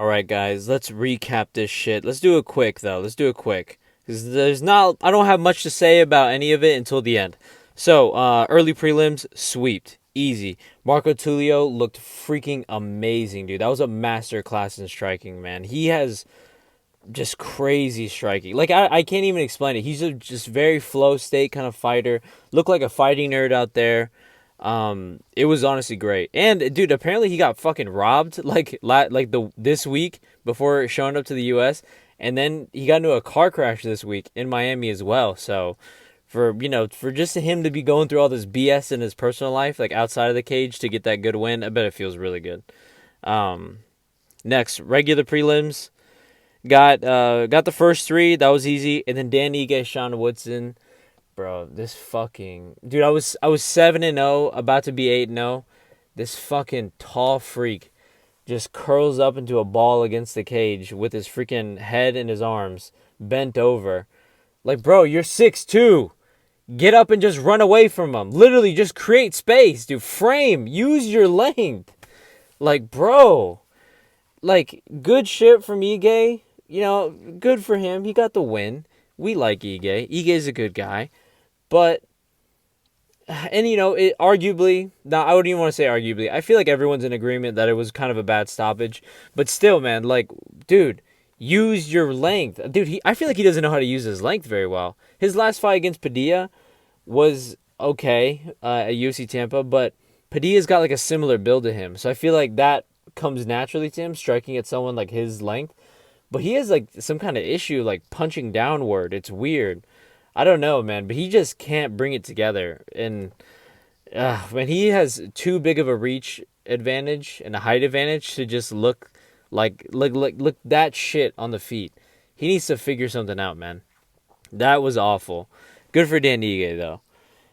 All right, guys, let's recap this shit. Let's do it quick, though. Let's do it quick. Because I don't have much to say about any of it until the end. So, early prelims, sweeped. Easy. Marco Tulio looked freaking amazing, dude. That was a master class in striking, man. He has just crazy striking. Like, I can't even explain it. He's a just very flow state kind of fighter. Looked like a fighting nerd out there. It was honestly great. And dude, apparently he got fucking robbed this week before showing up to the US, and then he got into a car crash this week in Miami as well. So for just him to be going through all this BS in his personal life, like outside of the cage, to get that good win, I bet it feels really good. Um Next, regular prelims. Got the first three, that was easy, and then Dan Ige, Sean Woodson. Bro, this fucking dude, I was 7-0, about to be 8-0. This fucking tall freak just curls up into a ball against the cage with his freaking head in his arms, bent over. Like, bro, you're 6'2". Get up and just run away from him. Literally, just create space, dude. Frame. Use your length. Like, bro. Like, good shit from Ige. Good for him. He got the win. We like Ige. Ige's a good guy. But, and it arguably, now I wouldn't even want to say arguably, I feel like everyone's in agreement that it was kind of a bad stoppage. But still, man, like, dude, use your length. Dude, I feel like he doesn't know how to use his length very well. His last fight against Padilla was okay at UFC Tampa, but Padilla's got like a similar build to him. So I feel like that comes naturally to him, striking at someone like his length. But he has like some kind of issue like punching downward. It's weird. I don't know, man, but he just can't bring it together. And man, he has too big of a reach advantage and a height advantage to just look that shit on the feet. He needs to figure something out, man. That was awful. Good for Dan Ige, though.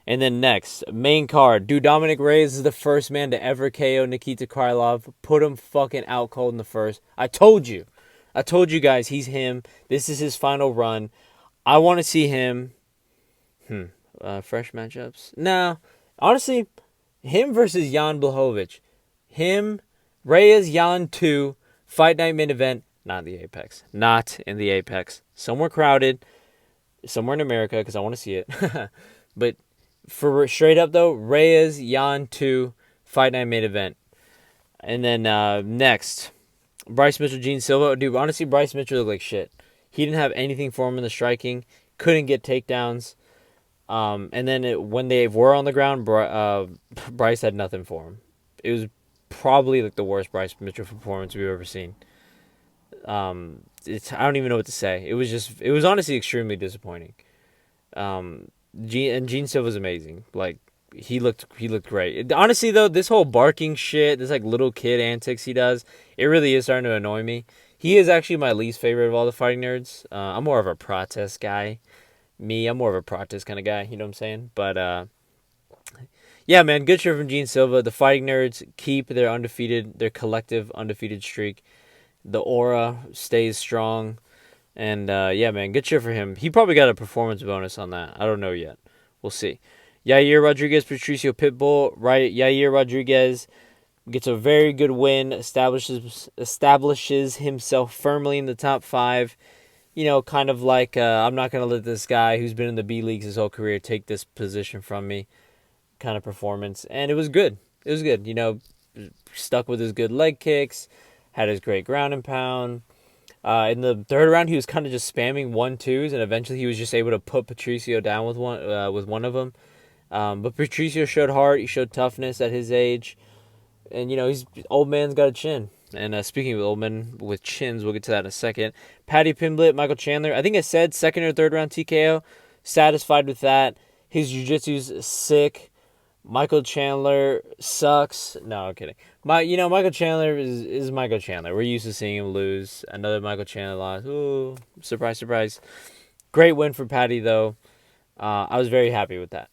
And then next, main card. Dude, Dominic Reyes is the first man to ever KO Nikita Krylov. Put him fucking out cold in the first. I told you. I told you guys he's him. This is his final run. I want to see him. Fresh matchups? No. Honestly, him versus Jan Blachowicz. Him, Reyes, Jan 2, Fight Night main event. Not in the Apex. Not in the Apex. Somewhere crowded. Somewhere in America, because I want to see it. But for straight up, though, Reyes, Jan 2, Fight Night main event. And then next, Bryce Mitchell, Gene Silva. Dude, honestly, Bryce Mitchell looked like shit. He didn't have anything for him in the striking. Couldn't get takedowns. And then when they were on the ground, Bryce had nothing for him. It was probably like the worst Bryce Mitchell performance we've ever seen. I don't even know what to say. It was honestly extremely disappointing. Gene Silva's amazing. Like, he looked great. Honestly, though, this whole barking shit, this like little kid antics he does, it really is starting to annoy me. He is actually my least favorite of all the fighting nerds. I'm more of a protest guy. I'm more of a protest kind of guy. You know what I'm saying? But yeah, man, good shit from Gene Silva. The fighting nerds keep their collective undefeated streak. The aura stays strong. And yeah, man, good shit for him. He probably got a performance bonus on that. I don't know yet. We'll see. Yair Rodriguez, Patricio Pitbull. Right, Yair Rodriguez gets a very good win. Establishes himself firmly in the top 5. Kind of like I'm not gonna let this guy who's been in the B leagues his whole career take this position from me. Kind of performance, and it was good. It was good. Stuck with his good leg kicks. Had his great ground and pound. In the third round, he was kind of just spamming 1-2s, and eventually he was just able to put Patricio down with one of them. But Patricio showed heart. He showed toughness at his age, and he's old man's got a chin. And speaking of old men with chins, we'll get to that in a second. Paddy Pimblett, Michael Chandler. I think I said second or third round TKO. Satisfied with that. His jiu-jitsu's sick. Michael Chandler sucks. No, I'm kidding. Michael Chandler is Michael Chandler. We're used to seeing him lose. Another Michael Chandler loss. Ooh, surprise, surprise. Great win for Paddy, though. I was very happy with that.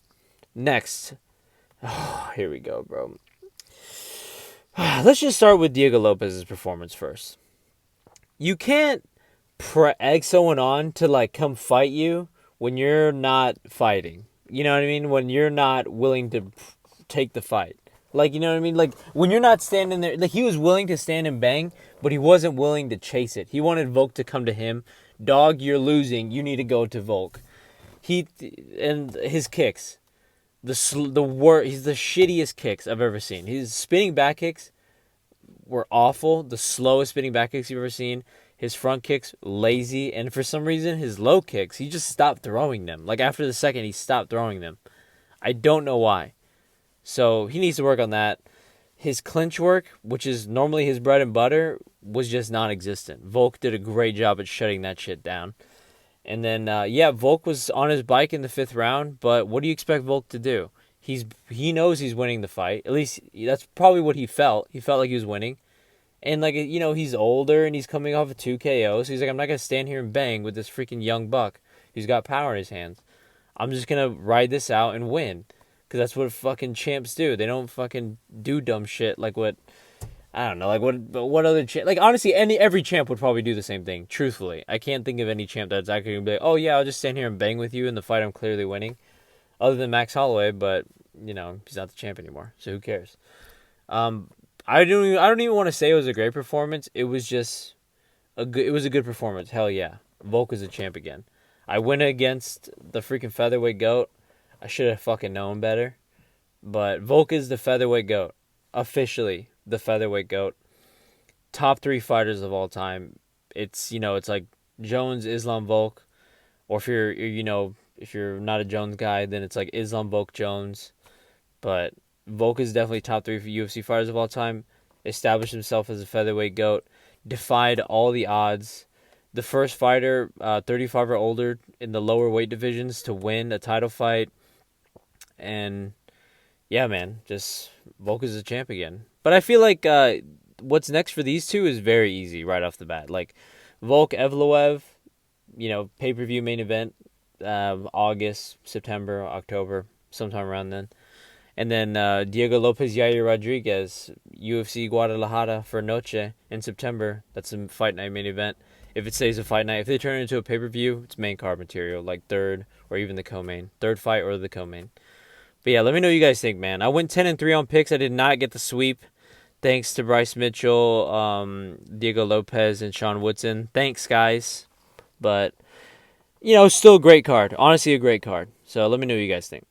Next. Oh, here we go, bro. Let's just start with Diego Lopez's performance first. You can't egg someone on to like come fight you when you're not fighting. You know what I mean? When you're not willing to take the fight. Like, you know what I mean? Like, when you're not standing there, like, he was willing to stand and bang, but he wasn't willing to chase it. He wanted Volk to come to him. Dog, you're losing. You need to go to Volk. And his kicks, he's the shittiest kicks I've ever seen. His spinning back kicks were awful. The slowest spinning back kicks you've ever seen. His front kicks, lazy. And for some reason, his low kicks, he just stopped throwing them. Like, after the second, he stopped throwing them. I don't know why. So, he needs to work on that. His clinch work, which is normally his bread and butter, was just non-existent. Volk did a great job at shutting that shit down. And then, Volk was on his bike in the 5th round, but what do you expect Volk to do? He knows he's winning the fight. At least, that's probably what he felt. He felt like he was winning. And, like, you know, he's older and he's coming off of 2 KOs. So he's like, I'm not going to stand here and bang with this freaking young buck who's got power in his hands. I'm just going to ride this out and win. Because that's what fucking champs do. They don't fucking do dumb shit like what... I don't know, like what other champ? Like, honestly, every champ would probably do the same thing. Truthfully, I can't think of any champ that's actually gonna be like, oh yeah, I'll just stand here and bang with you in the fight I'm clearly winning, other than Max Holloway. But you know, he's not the champ anymore, so who cares? I don't even want to say it was a great performance. It was just it was a good performance. Hell yeah, Volk is a champ again. I went against the freaking featherweight GOAT. I should have fucking known better, but Volk is the featherweight GOAT officially. The featherweight GOAT, top 3 fighters of all time. It's like Jones, Islam, Volk, or if you're not a Jones guy, then it's like Islam, Volk, Jones. But Volk is definitely top 3 for UFC fighters of all time. Established himself as a featherweight GOAT, defied all the odds. The first fighter, 35 or older, in the lower weight divisions to win a title fight, and yeah, man, just Volk is a champ again. But I feel like what's next for these two is very easy right off the bat. Like Volk, Evloev, pay-per-view main event, August, September, October, sometime around then. And then Diego Lopez, Yair Rodriguez, UFC Guadalajara for Noche in September. That's a fight night main event. If it stays a fight night, if they turn it into a pay-per-view, it's main card material, like third or even the co-main. Third fight or the co-main. But yeah, let me know what you guys think, man. I went 10-3 on picks. I did not get the sweep. Thanks to Bryce Mitchell, Diego Lopez, and Sean Woodson. Thanks, guys. But, still a great card. Honestly, a great card. So let me know what you guys think.